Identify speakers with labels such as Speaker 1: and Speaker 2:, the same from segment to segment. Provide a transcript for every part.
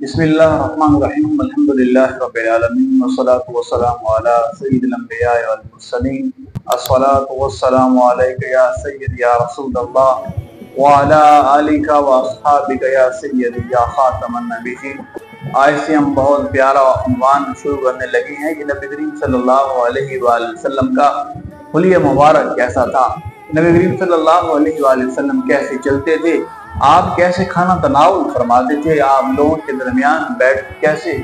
Speaker 1: بسم اللہ الرحمن الرحیم الحمدللہ رب العالمین والصلاة والسلام علی سید الانبیاء والمرسلین الصلاة والسلام علیک یا سید یا رسول اللہ وعلی آلک واصحابک یا سید یا خاتم النبیین۔ آج سے ہم بہت پیارا عنوان شروع کرنے لگے ہیں کہ نبی کریم صلی اللہ علیہ وآلہ وسلم کا حلیہ مبارک کیسا تھا، نبی کریم صلی اللہ علیہ وآلہ وسلم کیسے چلتے تھے، آپ کیسے کھانا تناول فرماتے تھے، آپ لوگوں کے درمیان بیٹھ کیسے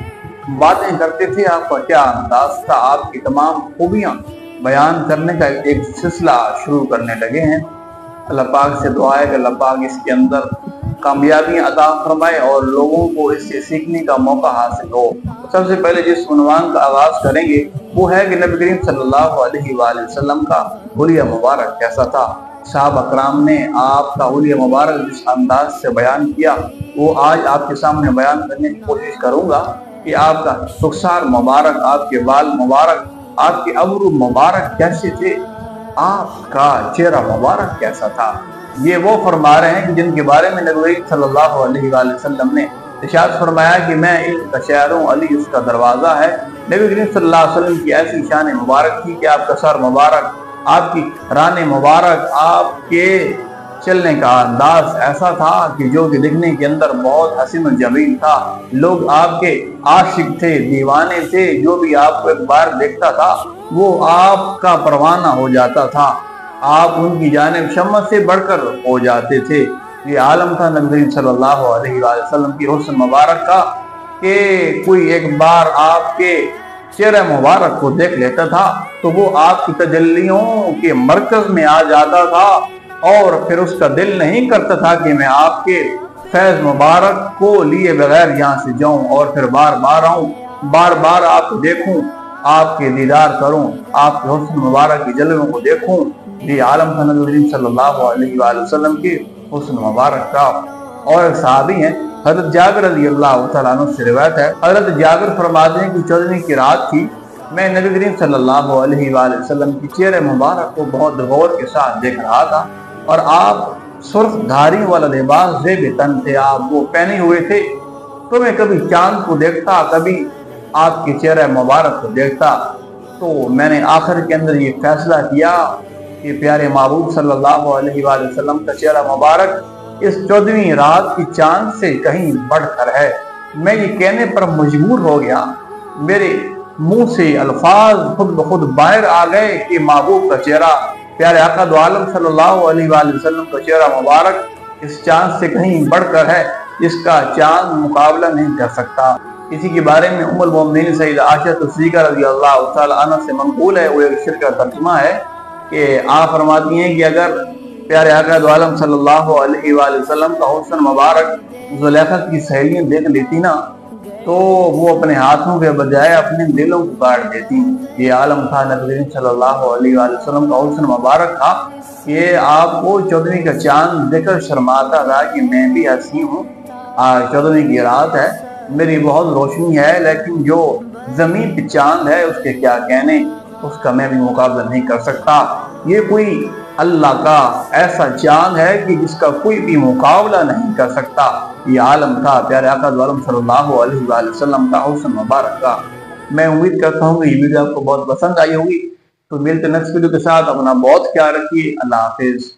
Speaker 1: باتیں کرتے تھے، آپ کا کیا انداز تھا، آپ کی تمام خوبیاں بیان کرنے کا ایک سلسلہ شروع کرنے لگے ہیں۔ اللہ پاک سے دعا ہے کہ اللہ پاک اس کے اندر کامیابیاں عطا فرمائے اور لوگوں کو اس سے سیکھنے کا موقع حاصل ہو۔ سب سے پہلے جس عنوان کا آغاز کریں گے وہ ہے کہ نبی کریم صلی اللہ علیہ وآلہ وسلم کا حلیہ مبارک کیسا تھا۔ صحابہ کرام نے آپ کا حلیہ مبارک جس انداز سے بیان کیا وہ آج آپ کے سامنے بیان کرنے کی کوشش کروں گا کہ آپ کا رخسار مبارک، آپ کے بال مبارک، آپ کے ابرو مبارک کیسے تھے، آپ کا چہرہ مبارک کیسا تھا۔ یہ وہ فرما رہے ہیں کہ جن کے بارے میں نبی صلی اللہ علیہ وآلہ وسلم نے ارشاد فرمایا کہ میں علم کا شاعر ہوں، علی اس کا دروازہ ہے۔ نبی کریم صلی اللہ علیہ وسلم کی ایسی شان مبارک تھی کہ آپ کا سر مبارک، آپ کی ران مبارک، آپ کے چلنے کا انداز ایسا تھا کہ جو کہ دکھنے کے اندر بہت حسین و جمیل تھا۔ لوگ آپ کے عاشق تھے، دیوانے تھے، جو بھی آپ کو ایک بار دیکھتا تھا وہ آپ کا پروانہ ہو جاتا تھا، آپ ان کی جانب شمع سے بڑھ کر ہو جاتے تھے۔ یہ عالم تھا نبی کریم صلی اللہ علیہ وآلہ وسلم کی حسن مبارک کا کہ کوئی ایک بار آپ کے چہرہ مبارک کو دیکھ لیتا تھا تو وہ آپ کی تجلیوں کے مرکز میں آ جاتا تھا اور پھر اس کا دل نہیں کرتا تھا کہ میں آپ کے فیض مبارک کو لیے بغیر یہاں سے جاؤں اور پھر بار بار آؤں، بار بار آپ کو دیکھوں، آپ کے دیدار کروں، آپ کے حسن مبارک کی جلووں کو دیکھوں۔ یہ عالم تھا نبی کریم صلی اللہ علیہ وآلہ وسلم کی حسن مبارک کا۔ اور ایک صحابی ہیں حضرت جابر رضی اللہ تعالیٰ عنہ سے روایت ہے، حضرت جابر فرماتے ہیں کہ 14ویں کی رات تھی، میں نبی کریم صلی اللہ علیہ وآلہ وسلم کی چہرے مبارک کو بہت غور کے ساتھ دیکھ رہا تھا اور آپ سرخ دھاری والا لباس زیب تن تھے، آپ وہ پہنے ہوئے تھے، تو میں کبھی چاند کو دیکھتا، کبھی آپ کے چہرے مبارک کو دیکھتا، تو میں نے آخر کے اندر یہ فیصلہ کیا کہ پیارے معبود صلی اللہ علیہ وآلہ وسلم کا چہرہ مبارک اس 14ویں رات کی چاند سے کہیں بڑھ کر ہے۔ میں یہ کہنے پر مجبور ہو گیا، میرے منہ سے الفاظ خود بخود باہر آ گئے کہ محبوب کا چہرہ، پیارے آقا دو عالم صلی اللہ علیہ وآلہ وسلم کا چہرہ مبارک اس چاند سے کہیں بڑھ کر ہے، اس کا چاند مقابلہ نہیں کر سکتا۔ اسی کے بارے میں ام المومنین سیدہ عائشہ صدیقہ رضی اللہ تعالی عنہ سے منقول ہے، وہ ایک شعر کا ترجمہ ہے کہ آپ فرماتی ہیں کہ اگر پیارے آقا دو عالم صلی اللہ علیہ وآلہ وسلم کا حسن مبارک زلیخا کی سہیلیاں دیکھ لیتی نا تو وہ اپنے ہاتھوں کے بجائے اپنے دلوں کو کاٹ دیتی۔ یہ عالم تھا نبی کریم صلی اللہ علیہ وآلہ وسلم کا حسن مبارک تھا کہ آپ کو 14ویں کا چاند دیکھ کر شرماتا تھا کہ میں بھی ہنسی ہوں، 14ویں کی رات ہے، میری بہت روشنی ہے، لیکن جو زمین پہ چاند ہے اس کے کیا کہنے، اس کا میں بھی مقابلہ نہیں کر سکتا۔ یہ کوئی اللہ کا ایسا چاند ہے کہ جس کا کوئی بھی مقابلہ نہیں کر سکتا۔ یہ عالم تھا پیارے آقا دو عالم صلی اللہ علیہ وآلہ وسلم کا حسن مبارک کا۔ میں امید کرتا ہوں کہ یہ ویڈیو آپ کو بہت پسند آئی ہوگی، تو ملتے نیکسٹ ویڈیو کے ساتھ، اپنا بہت خیال رکھیے۔ اللہ حافظ۔